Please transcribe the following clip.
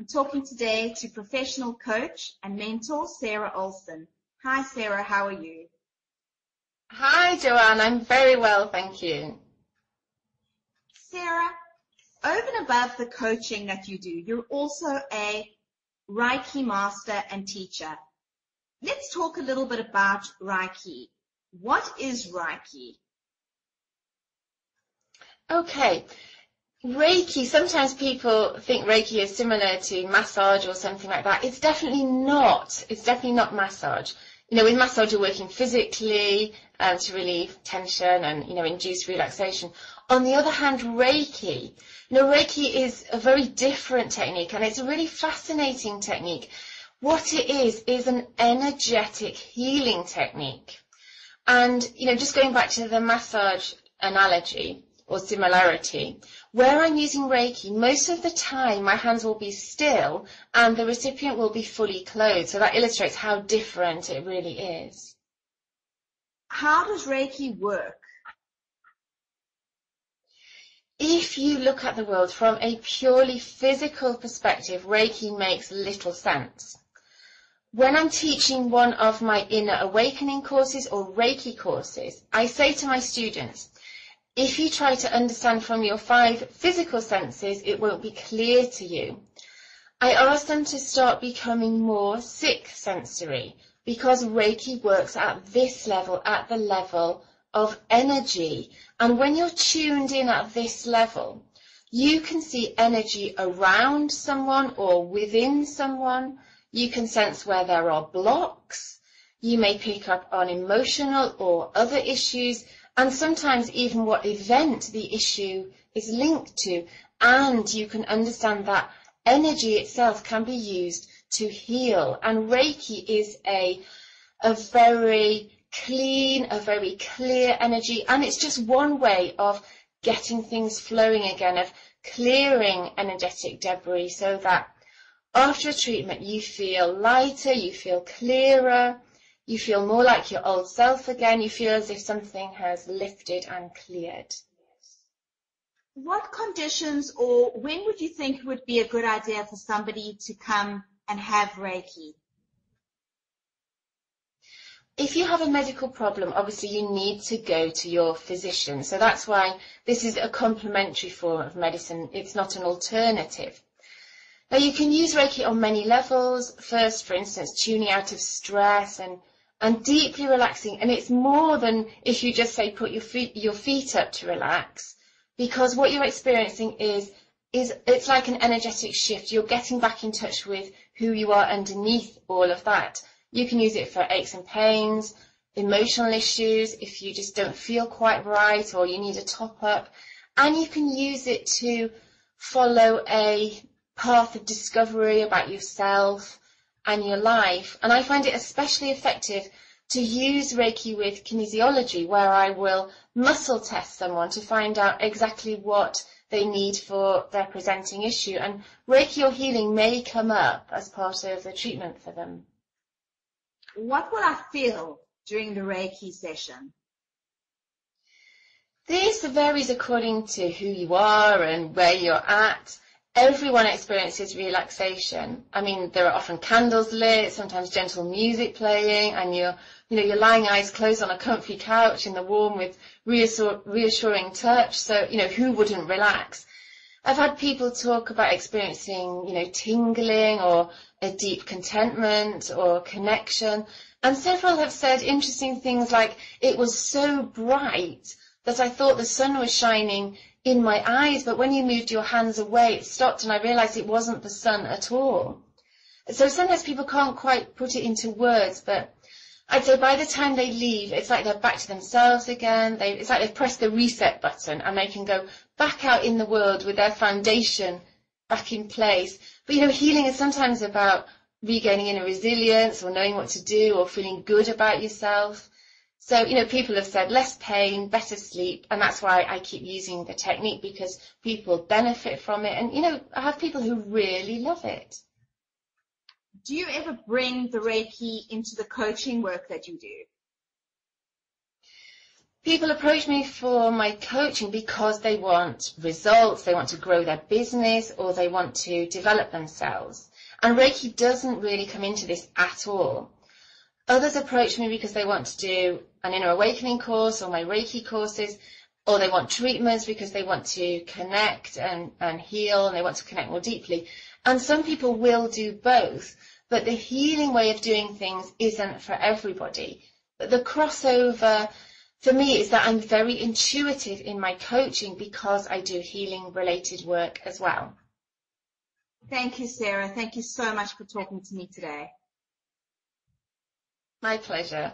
I'm talking today to professional coach and mentor, Sarah Olsen. Hi, Sarah, how are you? Hi, Joanne. I'm very well, thank you. Sarah, over and above the coaching that you do, you're also a Reiki master and teacher. Let's talk a little bit about Reiki. What is Reiki? Okay. Reiki, sometimes people think Reiki is similar to massage or something like that. It's definitely not. It's definitely not massage. You know, with massage, you're working physically to relieve tension and, induce relaxation. On the other hand, Reiki, Reiki is a very different technique, and it's a really fascinating technique. What it is an energetic healing technique. And, just going back to the massage analogy or similarity, where I'm using Reiki, most of the time my hands will be still and the recipient will be fully clothed. So that illustrates how different it really is. How does Reiki work? If you look at the world from a purely physical perspective, Reiki makes little sense. When I'm teaching one of my Inner Awakening courses or Reiki courses, I say to my students, if you try to understand from your 5 physical senses, it won't be clear to you. I ask them to start becoming more 6 sensory, because Reiki works at this level, at the level of energy. And when you're tuned in at this level, you can see energy around someone or within someone. You can sense where there are blocks. You may pick up on emotional or other issues, and sometimes even what event the issue is linked to. And you can understand that energy itself can be used to heal. And Reiki is a very clean, a very clear energy. And it's just one way of getting things flowing again, of clearing energetic debris so that after a treatment, you feel lighter, you feel clearer, you feel more like your old self again, you feel as if something has lifted and cleared. What conditions or when would you think it would be a good idea for somebody to come and have Reiki? If you have a medical problem, obviously you need to go to your physician. So that's why this is a complementary form of medicine. It's not an alternative. Now, you can use Reiki on many levels. First, for instance, tuning out of stress and deeply relaxing. And it's more than if you just say put your feet up to relax, because what you're experiencing is it's like an energetic shift. You're getting back in touch with who you are underneath all of that. You can use it for aches and pains, emotional issues, if you just don't feel quite right or you need a top up. And you can use it to follow a path of discovery about yourself and your life. And I find it especially effective to use Reiki with kinesiology, where I will muscle test someone to find out exactly what they need for their presenting issue. And Reiki or healing may come up as part of the treatment for them. What will I feel during the Reiki session? This varies according to who you are and where you're at. Everyone experiences relaxation. I mean, there are often candles lit, sometimes gentle music playing, and you're lying eyes closed on a comfy couch in the warm with reassuring touch. So, who wouldn't relax? I've had people talk about experiencing, tingling or a deep contentment or connection. And several have said interesting things like, it was so bright that I thought the sun was shining in my eyes, but when you moved your hands away, it stopped and I realized it wasn't the sun at all. So sometimes people can't quite put it into words, but I'd say by the time they leave, it's like they're back to themselves again. It's like they've pressed the reset button and they can go back out in the world with their foundation back in place. But, healing is sometimes about regaining inner resilience or knowing what to do or feeling good about yourself. So, people have said less pain, better sleep, and that's why I keep using the technique, because people benefit from it. And, I have people who really love it. Do you ever bring the Reiki into the coaching work that you do? People approach me for my coaching because they want results, they want to grow their business, or they want to develop themselves. And Reiki doesn't really come into this at all. Others approach me because they want to do an inner awakening course or my Reiki courses, or they want treatments because they want to connect and heal, and they want to connect more deeply. And some people will do both, but the healing way of doing things isn't for everybody. But the crossover for me is that I'm very intuitive in my coaching because I do healing related work as well. Thank you, Sarah. Thank you so much for talking to me today. My pleasure.